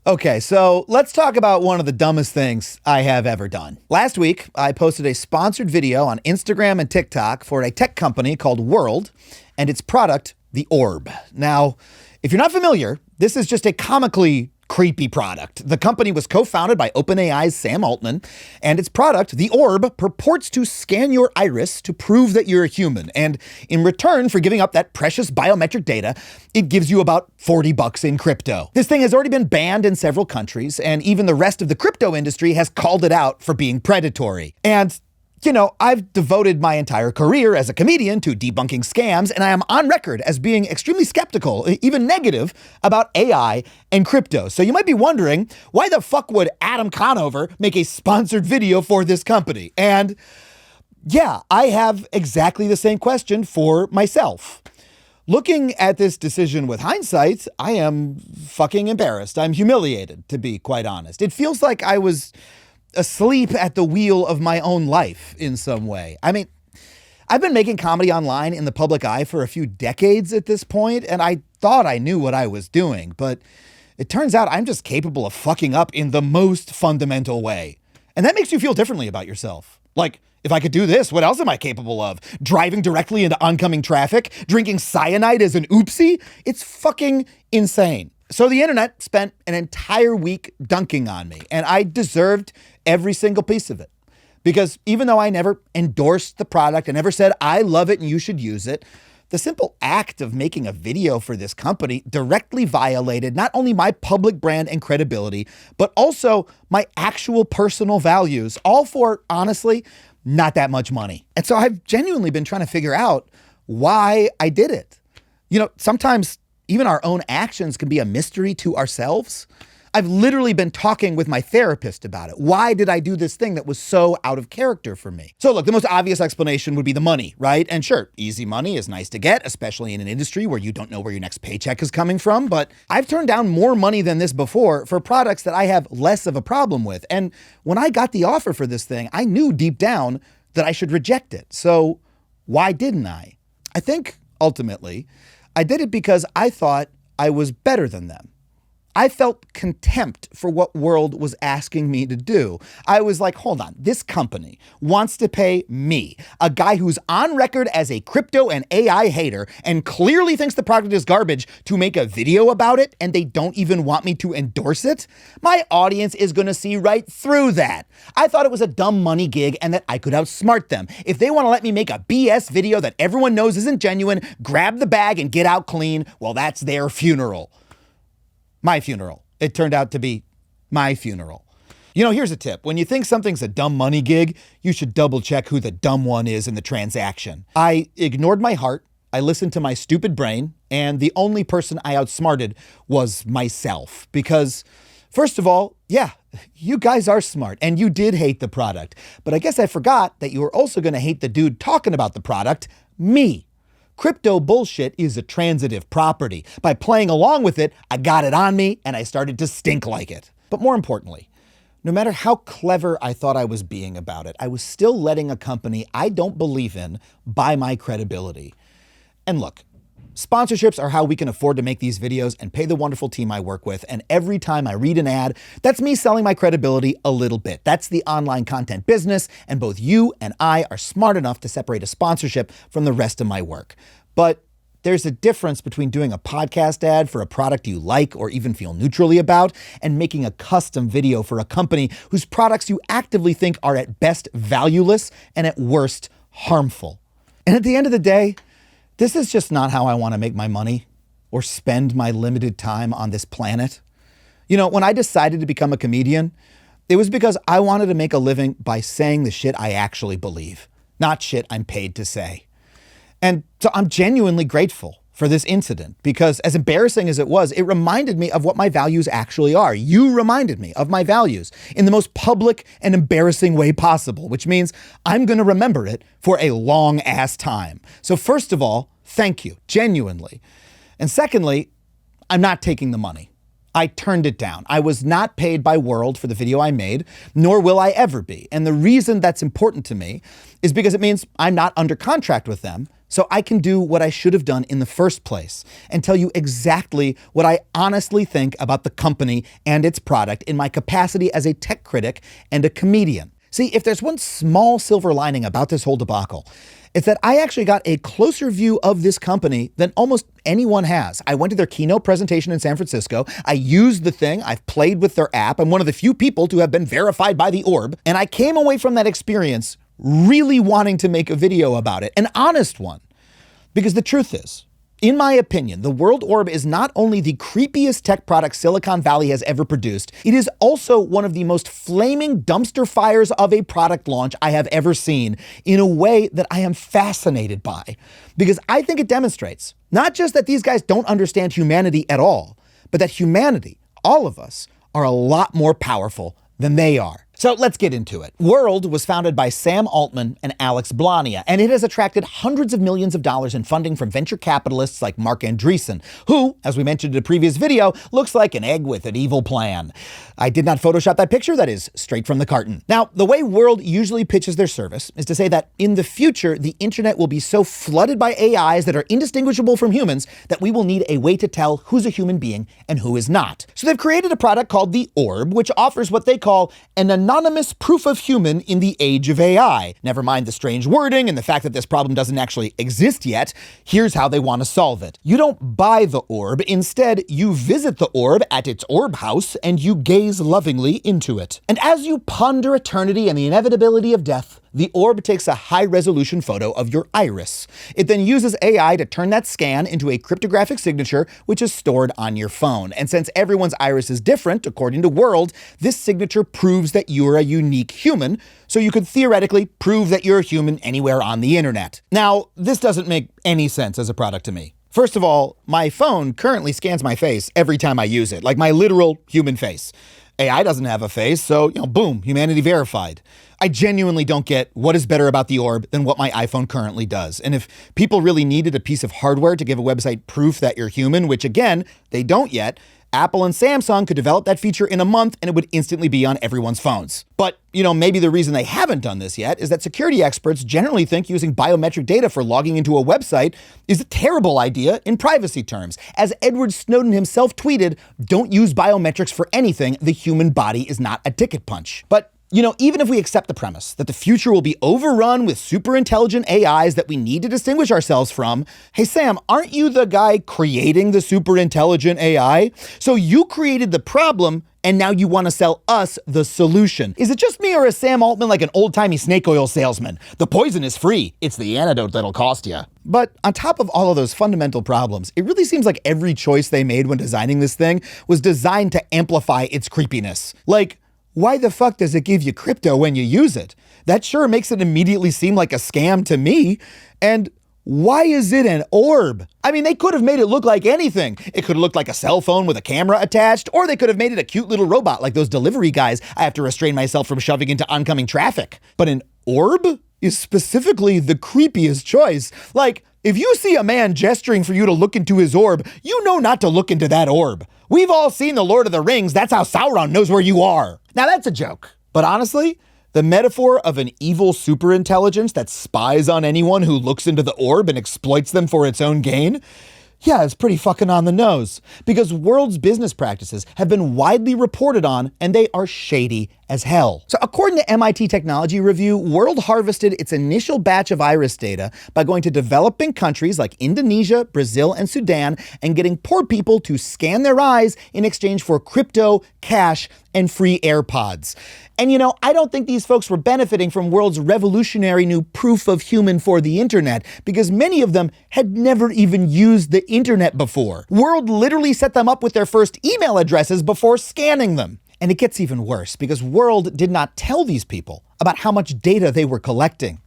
Okay, so let's talk about one of the dumbest things I have ever done. Last week, I posted a sponsored video on Instagram and TikTok for a tech company called World and its product, the Orb. Now, if you're not familiar, this is just a comically creepy product. The company was co-founded by OpenAI's Sam Altman, and its product, the Orb, purports to scan your iris to prove that you're a human. And in return for giving up that precious biometric data, it gives you about $40 in crypto. This thing has already been banned in several countries, and even the rest of the crypto industry has called it out for being predatory. And I've devoted my entire career as a comedian to debunking scams, and I am on record as being extremely skeptical, even negative, about AI and crypto. So you might be wondering, why the fuck would Adam Conover make a sponsored video for this company? And yeah, I have exactly the same question for myself. Looking at this decision with hindsight, I am fucking embarrassed. I'm humiliated, to be quite honest. It feels like I was asleep at the wheel of my own life in some way. I mean, I've been making comedy online in the public eye for a few decades at this point, and I thought I knew what I was doing, but it turns out I'm just capable of fucking up in the most fundamental way. And that makes you feel differently about yourself. Like, if I could do this, what else am I capable of? Driving directly into oncoming traffic? Drinking cyanide as an oopsie? It's fucking insane. So the internet spent an entire week dunking on me, and I deserved every single piece of it. Because even though I never endorsed the product and never said, I love it and you should use it, the simple act of making a video for this company directly violated not only my public brand and credibility, but also my actual personal values, all for, honestly, not that much money. And so I've genuinely been trying to figure out why I did it. Sometimes even our own actions can be a mystery to ourselves. I've literally been talking with my therapist about it. Why did I do this thing that was so out of character for me? So look, the most obvious explanation would be the money, right? And sure, easy money is nice to get, especially in an industry where you don't know where your next paycheck is coming from. But I've turned down more money than this before for products that I have less of a problem with. And when I got the offer for this thing, I knew deep down that I should reject it. So why didn't I? I think ultimately I did it because I thought I was better than them. I felt contempt for what World was asking me to do. I was like, hold on, this company wants to pay me, a guy who's on record as a crypto and AI hater and clearly thinks the product is garbage, to make a video about it, and they don't even want me to endorse it? My audience is gonna see right through that. I thought it was a dumb money gig and that I could outsmart them. If they wanna let me make a BS video that everyone knows isn't genuine, grab the bag and get out clean, well, that's their funeral. My funeral. It turned out to be my funeral. Here's a tip. When you think something's a dumb money gig, you should double check who the dumb one is in the transaction. I ignored my heart, I listened to my stupid brain, and the only person I outsmarted was myself. Because, first of all, yeah, you guys are smart, and you did hate the product. But I guess I forgot that you were also gonna hate the dude talking about the product, me. Crypto bullshit is a transitive property. By playing along with it, I got it on me and I started to stink like it. But more importantly, no matter how clever I thought I was being about it, I was still letting a company I don't believe in buy my credibility. And look, sponsorships are how we can afford to make these videos and pay the wonderful team I work with. And every time I read an ad, that's me selling my credibility a little bit. That's the online content business, and both you and I are smart enough to separate a sponsorship from the rest of my work. But there's a difference between doing a podcast ad for a product you like or even feel neutrally about, and making a custom video for a company whose products you actively think are at best valueless and at worst harmful. And at the end of the day, this is just not how I want to make my money or spend my limited time on this planet. When I decided to become a comedian, it was because I wanted to make a living by saying the shit I actually believe, not shit I'm paid to say. And so I'm genuinely grateful for this incident, because as embarrassing as it was, it reminded me of what my values actually are. You reminded me of my values in the most public and embarrassing way possible, which means I'm going to remember it for a long ass time. So first of all, thank you, genuinely. And secondly, I'm not taking the money. I turned it down. I was not paid by World for the video I made, nor will I ever be. And the reason that's important to me is because it means I'm not under contract with them so I can do what I should have done in the first place and tell you exactly what I honestly think about the company and its product in my capacity as a tech critic and a comedian. See, if there's one small silver lining about this whole debacle, it's that I actually got a closer view of this company than almost anyone has. I went to their keynote presentation in San Francisco. I used the thing. I've played with their app. I'm one of the few people to have been verified by the Orb. And I came away from that experience really wanting to make a video about it, an honest one. Because the truth is, in my opinion, the World Orb is not only the creepiest tech product Silicon Valley has ever produced, it is also one of the most flaming dumpster fires of a product launch I have ever seen in a way that I am fascinated by. Because I think it demonstrates not just that these guys don't understand humanity at all, but that humanity, all of us, are a lot more powerful than they are. So let's get into it. World was founded by Sam Altman and Alex Blania, and it has attracted hundreds of millions of dollars in funding from venture capitalists like Mark Andreessen, who, as we mentioned in a previous video, looks like an egg with an evil plan. I did not Photoshop that picture. That is straight from the carton. Now, the way World usually pitches their service is to say that in the future, the internet will be so flooded by AIs that are indistinguishable from humans that we will need a way to tell who's a human being and who is not. So they've created a product called the Orb, which offers what they call an anonymous proof of human in the age of AI. Never mind the strange wording and the fact that this problem doesn't actually exist yet. Here's how they want to solve it. You don't buy the Orb. Instead, you visit the Orb at its Orb house and you gaze lovingly into it. And as you ponder eternity and the inevitability of death, the Orb takes a high-resolution photo of your iris. It then uses AI to turn that scan into a cryptographic signature, which is stored on your phone. And since everyone's iris is different, according to World, this signature proves that you're a unique human, so you could theoretically prove that you're a human anywhere on the internet. Now, this doesn't make any sense as a product to me. First of all, my phone currently scans my face every time I use it, like my literal human face. AI doesn't have a face, so, boom, humanity verified. I genuinely don't get what is better about the Orb than what my iPhone currently does. And if people really needed a piece of hardware to give a website proof that you're human, which again, they don't yet, Apple and Samsung could develop that feature in a month and it would instantly be on everyone's phones. But, maybe the reason they haven't done this yet is that security experts generally think using biometric data for logging into a website is a terrible idea in privacy terms. As Edward Snowden himself tweeted, don't use biometrics for anything. The human body is not a ticket punch. But even if we accept the premise that the future will be overrun with super intelligent AIs that we need to distinguish ourselves from, hey, Sam, aren't you the guy creating the super intelligent AI? So you created the problem and now you want to sell us the solution. Is it just me or is Sam Altman like an old-timey snake oil salesman? The poison is free. It's the antidote that'll cost you. But on top of all of those fundamental problems, it really seems like every choice they made when designing this thing was designed to amplify its creepiness. Like, why the fuck does it give you crypto when you use it? That sure makes it immediately seem like a scam to me. And why is it an orb? I mean, they could have made it look like anything. It could have looked like a cell phone with a camera attached, or they could have made it a cute little robot like those delivery guys I have to restrain myself from shoving into oncoming traffic. But an orb is specifically the creepiest choice. Like, if you see a man gesturing for you to look into his orb, you know not to look into that orb. We've all seen The Lord of the Rings. That's how Sauron knows where you are. Now that's a joke. But honestly, the metaphor of an evil superintelligence that spies on anyone who looks into the orb and exploits them for its own gain, yeah, it's pretty fucking on the nose. Because World's business practices have been widely reported on, and they are shady as hell. So according to MIT Technology Review, World harvested its initial batch of iris data by going to developing countries like Indonesia, Brazil, and Sudan and getting poor people to scan their eyes in exchange for crypto, cash, and free AirPods. And I don't think these folks were benefiting from World's revolutionary new proof of human for the internet because many of them had never even used the internet before. World literally set them up with their first email addresses before scanning them. And it gets even worse because World did not tell these people about how much data they were collecting.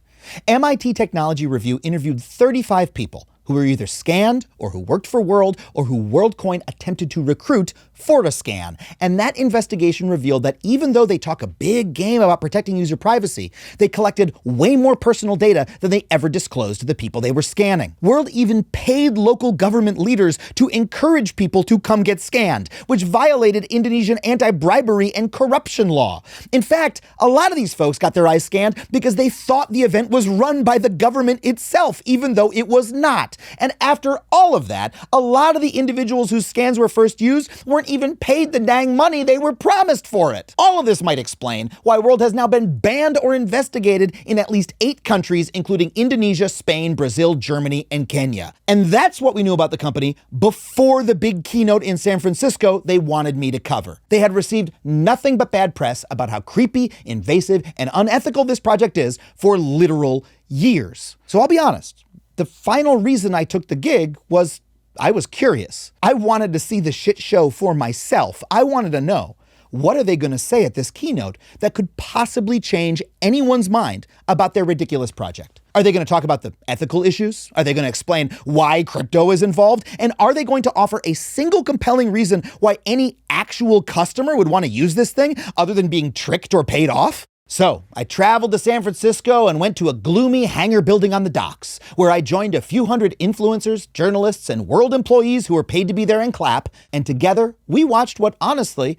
MIT Technology Review interviewed 35 people who were either scanned or who worked for World or who WorldCoin attempted to recruit for a scan. And that investigation revealed that even though they talk a big game about protecting user privacy, they collected way more personal data than they ever disclosed to the people they were scanning. World even paid local government leaders to encourage people to come get scanned, which violated Indonesian anti-bribery and corruption law. In fact, a lot of these folks got their eyes scanned because they thought the event was run by the government itself, even though it was not. And after all of that, a lot of the individuals whose scans were first used weren't even paid the dang money they were promised for it. All of this might explain why World has now been banned or investigated in at least 8 countries, including Indonesia, Spain, Brazil, Germany, and Kenya. And that's what we knew about the company before the big keynote in San Francisco they wanted me to cover. They had received nothing but bad press about how creepy, invasive, and unethical this project is for literal years. So I'll be honest, the final reason I took the gig was I was curious. I wanted to see the shit show for myself. I wanted to know, what are they going to say at this keynote that could possibly change anyone's mind about their ridiculous project? Are they going to talk about the ethical issues? Are they going to explain why crypto is involved? And are they going to offer a single compelling reason why any actual customer would want to use this thing other than being tricked or paid off? So I traveled to San Francisco and went to a gloomy hangar building on the docks, where I joined a few hundred influencers, journalists, and World employees who were paid to be there and clap. And together we watched what honestly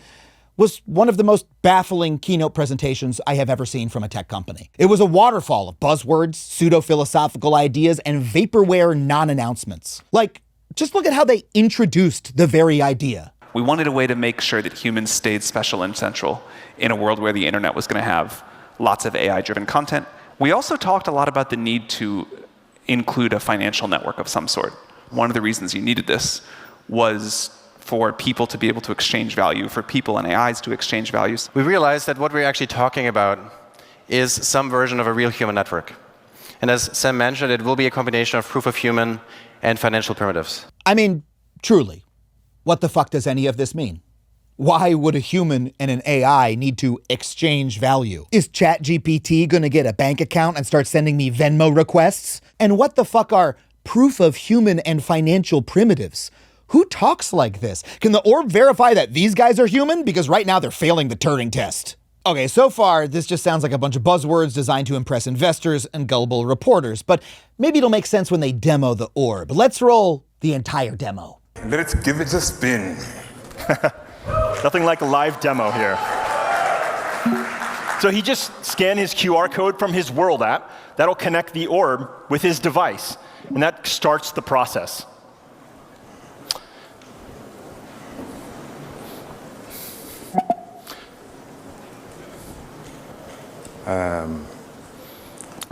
was one of the most baffling keynote presentations I have ever seen from a tech company. It was a waterfall of buzzwords, pseudo-philosophical ideas, and vaporware non-announcements. Like, just look at how they introduced the very idea. We wanted a way to make sure that humans stayed special and central in a world where the internet was going to have lots of AI-driven content. We also talked a lot about the need to include a financial network of some sort. One of the reasons you needed this was for people to be able to exchange value, for people and AIs to exchange values. We realized that what we're actually talking about is some version of a real human network. And as Sam mentioned, it will be a combination of proof of human and financial primitives. I mean, truly, what the fuck does any of this mean? Why would a human and an AI need to exchange value? Is ChatGPT gonna get a bank account and start sending me Venmo requests? And what the fuck are proof of human and financial primitives? Who talks like this? Can the orb verify that these guys are human? Because right now they're failing the Turing test. Okay, so far, this just sounds like a bunch of buzzwords designed to impress investors and gullible reporters, but maybe it'll make sense when they demo the orb. Let's roll the entire demo. Let's give it a spin. Nothing like a live demo here. So he just scanned his QR code from his World app. That'll connect the orb with his device, and that starts the process.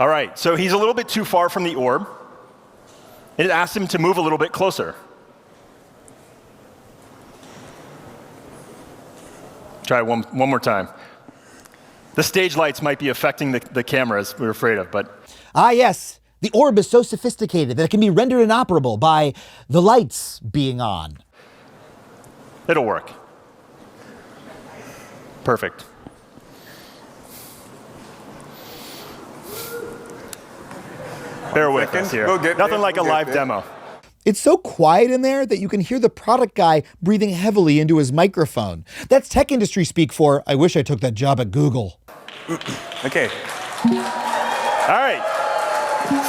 All right, so he's a little bit too far from the orb. It asks him to move a little bit closer. Try it one more time. The stage lights might be affecting the cameras we're afraid of, but... Ah, yes. The orb is so sophisticated that it can be rendered inoperable by the lights being on. It'll work. Perfect. Bear with us here. Nothing like a live demo. It's so quiet in there that you can hear the product guy breathing heavily into his microphone. That's tech industry speak for, I wish I took that job at Google. Okay. All right.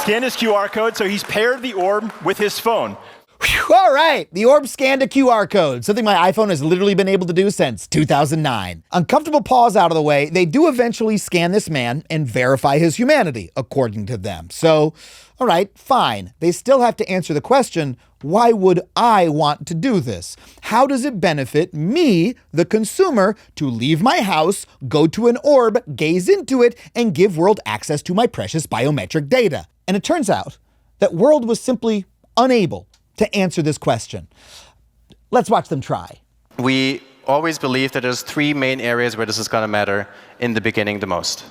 Scan his QR code, so he's paired the orb with his phone. Whew, all right, the orb scanned a QR code, something my iPhone has literally been able to do since 2009. Uncomfortable pause out of the way, they do eventually scan this man and verify his humanity, according to them. So, all right, fine. They still have to answer the question, why would I want to do this? How does it benefit me, the consumer, to leave my house, go to an orb, gaze into it, and give World access to my precious biometric data? And it turns out that World was simply unable to answer this question. Let's watch them try. We always believed that there's 3 main areas where this is going to matter in the beginning the most.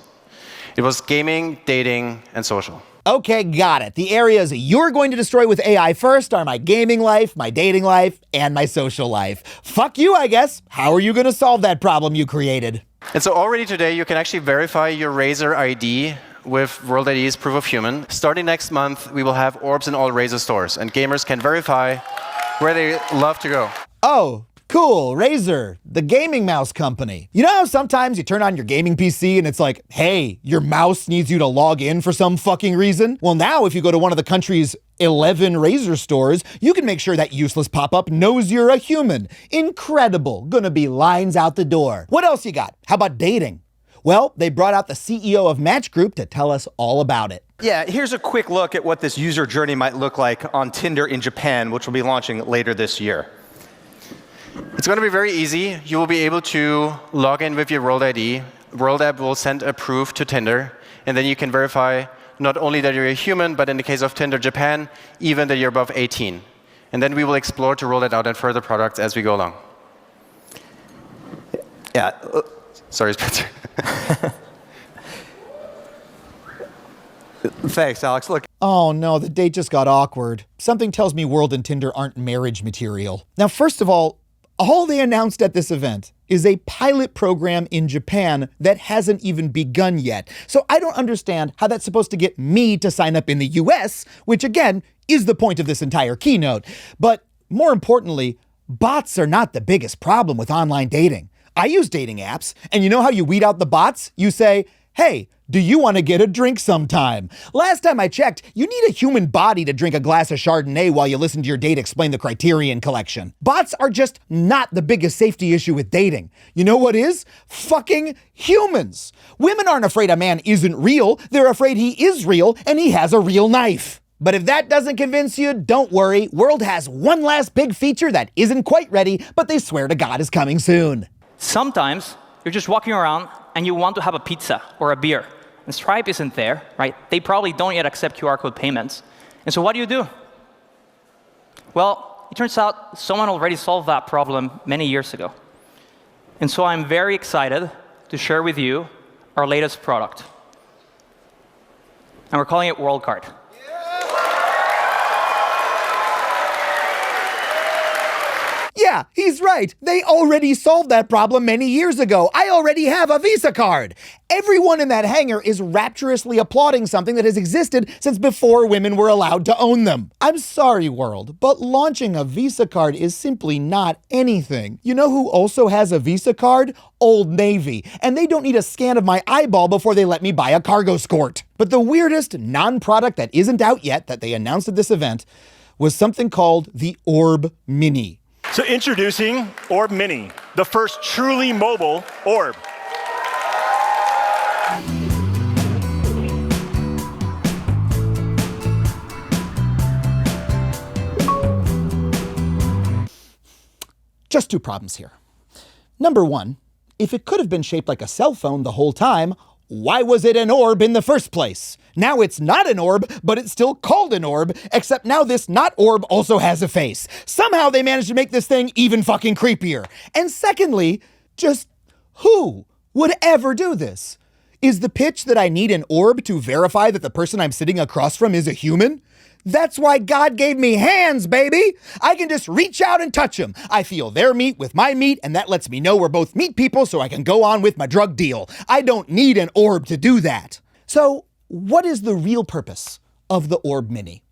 It was gaming, dating, and social. Okay, got it. The areas you're going to destroy with AI first are my gaming life, my dating life, and my social life. Fuck you, I guess. How are you going to solve that problem you created? And so already today, you can actually verify your Razer ID with World ID's Proof of Human. Starting next month, we will have orbs in all Razer stores, and gamers can verify where they love to go. Oh, cool, Razer, the gaming mouse company. You know how sometimes you turn on your gaming PC and it's like, hey, your mouse needs you to log in for some fucking reason? Well, now if you go to one of the country's 11 Razer stores, you can make sure that useless pop-up knows you're a human. Incredible. Gonna be lines out the door. What else you got? How about dating? Well, they brought out the CEO of Match Group to tell us all about it. Yeah, here's a quick look at what this user journey might look like on Tinder in Japan, which will be launching later this year. It's going to be very easy. You will be able to log in with your World ID. World app will send a proof to Tinder, and then you can verify not only that you're a human, but in the case of Tinder Japan, even that you're above 18. And then we will explore to roll it out in further products as we go along. Yeah. Sorry, Spencer. Thanks, Alex. Look. Oh no, the date just got awkward. Something tells me World and Tinder aren't marriage material. Now, first of all they announced at this event is a pilot program in Japan that hasn't even begun yet. So I don't understand how that's supposed to get me to sign up in the US, which again is the point of this entire keynote. But more importantly, bots are not the biggest problem with online dating. I use dating apps, and you know how you weed out the bots? You say, hey, do you want to get a drink sometime? Last time I checked, you need a human body to drink a glass of Chardonnay while you listen to your date explain the Criterion collection. Bots are just not the biggest safety issue with dating. You know what is? Fucking humans. Women aren't afraid a man isn't real. They're afraid he is real and he has a real knife. But if that doesn't convince you, don't worry. World has one last big feature that isn't quite ready, but they swear to God is coming soon. Sometimes you're just walking around and you want to have a pizza or a beer, and Stripe isn't there, right? They probably don't yet accept QR code payments. And so what do? Well, it turns out someone already solved that problem many years ago. And so I'm very excited to share with you our latest product. And we're calling it WorldCard. Yeah, he's right. They already solved that problem many years ago. I already have a Visa card. Everyone in that hangar is rapturously applauding something that has existed since before women were allowed to own them. I'm sorry, world, but launching a Visa card is simply not anything. You know who also has a Visa card? Old Navy. And they don't need a scan of my eyeball before they let me buy a cargo skort. But the weirdest non-product that isn't out yet that they announced at this event was something called the Orb Mini. So introducing Orb Mini, the first truly mobile orb. Just two problems here. Number one, if it could have been shaped like a cell phone the whole time, why was it an orb in the first place? Now it's not an orb, but it's still called an orb, except now this not orb also has a face. Somehow they managed to make this thing even fucking creepier. And secondly, just who would ever do this? Is the pitch that I need an orb to verify that the person I'm sitting across from is a human? That's why God gave me hands, baby. I can just reach out and touch them. I feel their meat with my meat, and that lets me know we're both meat people so I can go on with my drug deal. I don't need an orb to do that. So, what is the real purpose of the Orb Mini?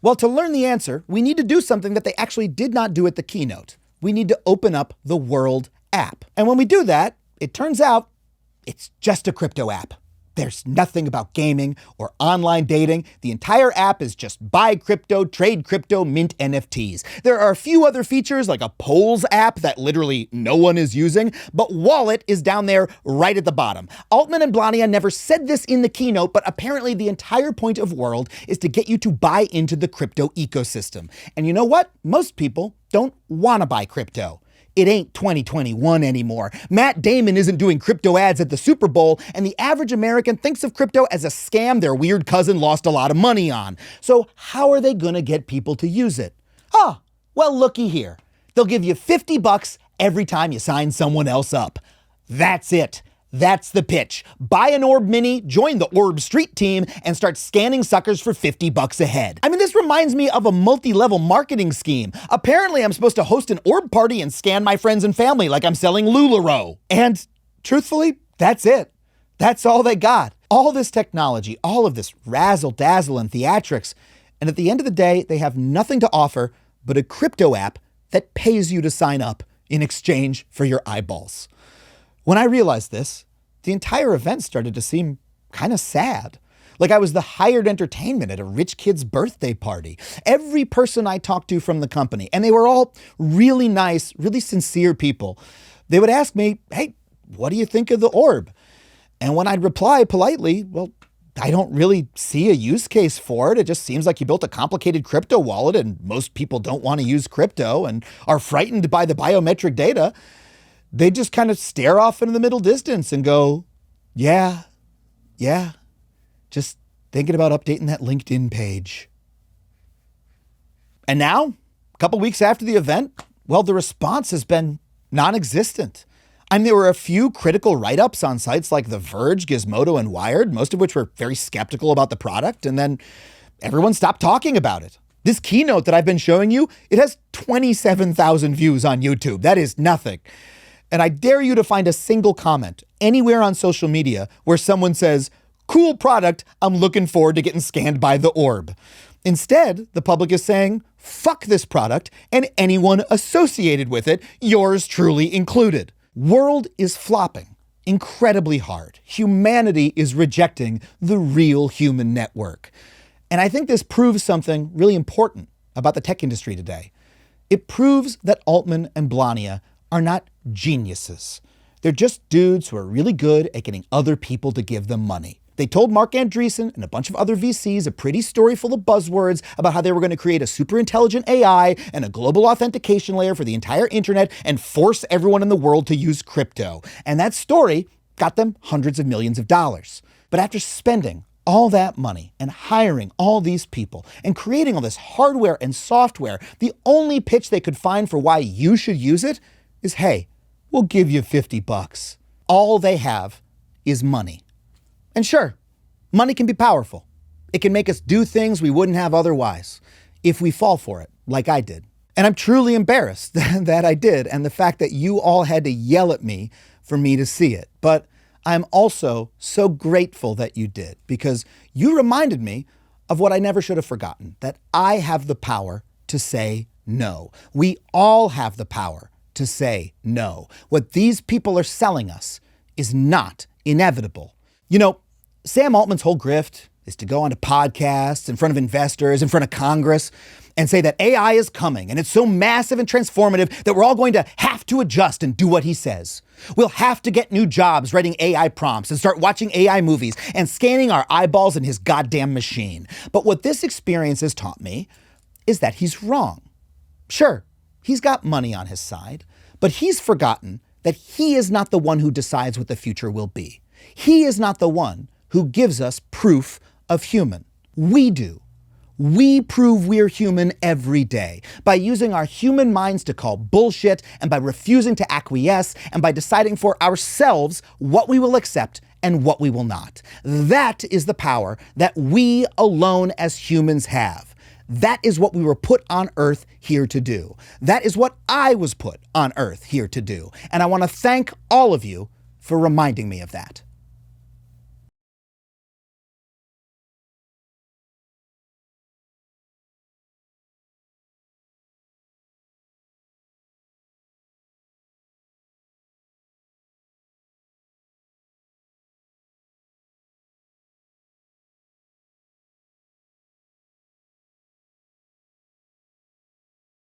Well, to learn the answer, we need to do something that they actually did not do at the keynote. We need to open up the World app. And when we do that, it turns out it's just a crypto app. There's nothing about gaming or online dating. The entire app is just buy crypto, trade crypto, mint NFTs. There are a few other features like a polls app that literally no one is using, but wallet is down there right at the bottom. Altman and Blania never said this in the keynote, but apparently the entire point of World is to get you to buy into the crypto ecosystem. And you know what? Most people don't want to buy crypto. It ain't 2021 anymore. Matt Damon isn't doing crypto ads at the Super Bowl, and the average American thinks of crypto as a scam their weird cousin lost a lot of money on. So how are they gonna get people to use it? Oh, well, looky here. They'll give you $50 every time you sign someone else up. That's it. That's the pitch. Buy an Orb Mini, join the Orb Street team, and start scanning suckers for $50 a head. I mean, this reminds me of a multi-level marketing scheme. Apparently, I'm supposed to host an Orb party and scan my friends and family like I'm selling LuLaRoe. And truthfully, that's it. That's all they got. All this technology, all of this razzle-dazzle and theatrics. And at the end of the day, they have nothing to offer but a crypto app that pays you to sign up in exchange for your eyeballs. When I realized this, the entire event started to seem kind of sad. Like I was the hired entertainment at a rich kid's birthday party. Every person I talked to from the company, and they were all really nice, really sincere people, they would ask me, hey, what do you think of the orb? And when I'd reply politely, well, I don't really see a use case for it. It just seems like you built a complicated crypto wallet and most people don't want to use crypto and are frightened by the biometric data. They just kind of stare off into the middle distance and go, yeah, just thinking about updating that LinkedIn page. And now, a couple weeks after the event, well, the response has been non-existent. I mean, there were a few critical write-ups on sites like The Verge, Gizmodo, and Wired, most of which were very skeptical about the product, and then everyone stopped talking about it. This keynote that I've been showing you, it has 27,000 views on YouTube. That is nothing. And I dare you to find a single comment anywhere on social media where someone says, cool product, I'm looking forward to getting scanned by the orb. Instead, the public is saying, fuck this product and anyone associated with it, yours truly included. World is flopping incredibly hard. Humanity is rejecting the real human network. And I think this proves something really important about the tech industry today. It proves that Altman and Blania are not geniuses. They're just dudes who are really good at getting other people to give them money. They told Mark Andreessen and a bunch of other VCs a pretty story full of buzzwords about how they were going to create a super intelligent AI and a global authentication layer for the entire internet and force everyone in the world to use crypto. And that story got them hundreds of millions of dollars. But after spending all that money and hiring all these people and creating all this hardware and software, the only pitch they could find for why you should use it is, hey, we'll give you $50. All they have is money. And sure, money can be powerful. It can make us do things we wouldn't have otherwise if we fall for it, like I did. And I'm truly embarrassed that I did, and the fact that you all had to yell at me for me to see it. But I'm also so grateful that you did, because you reminded me of what I never should have forgotten, that I have the power to say no. We all have the power to say no. What these people are selling us is not inevitable. You know, Sam Altman's whole grift is to go onto podcasts in front of investors, in front of Congress, and say that AI is coming and it's so massive and transformative that we're all going to have to adjust and do what he says. We'll have to get new jobs writing AI prompts and start watching AI movies and scanning our eyeballs in his goddamn machine. But what this experience has taught me is that he's wrong. Sure, he's got money on his side, but he's forgotten that he is not the one who decides what the future will be. He is not the one who gives us proof of human. We do. We prove we're human every day by using our human minds to call bullshit and by refusing to acquiesce and by deciding for ourselves what we will accept and what we will not. That is the power that we alone as humans have. That is what we were put on Earth here to do. That is what I was put on Earth here to do. And I want to thank all of you for reminding me of that.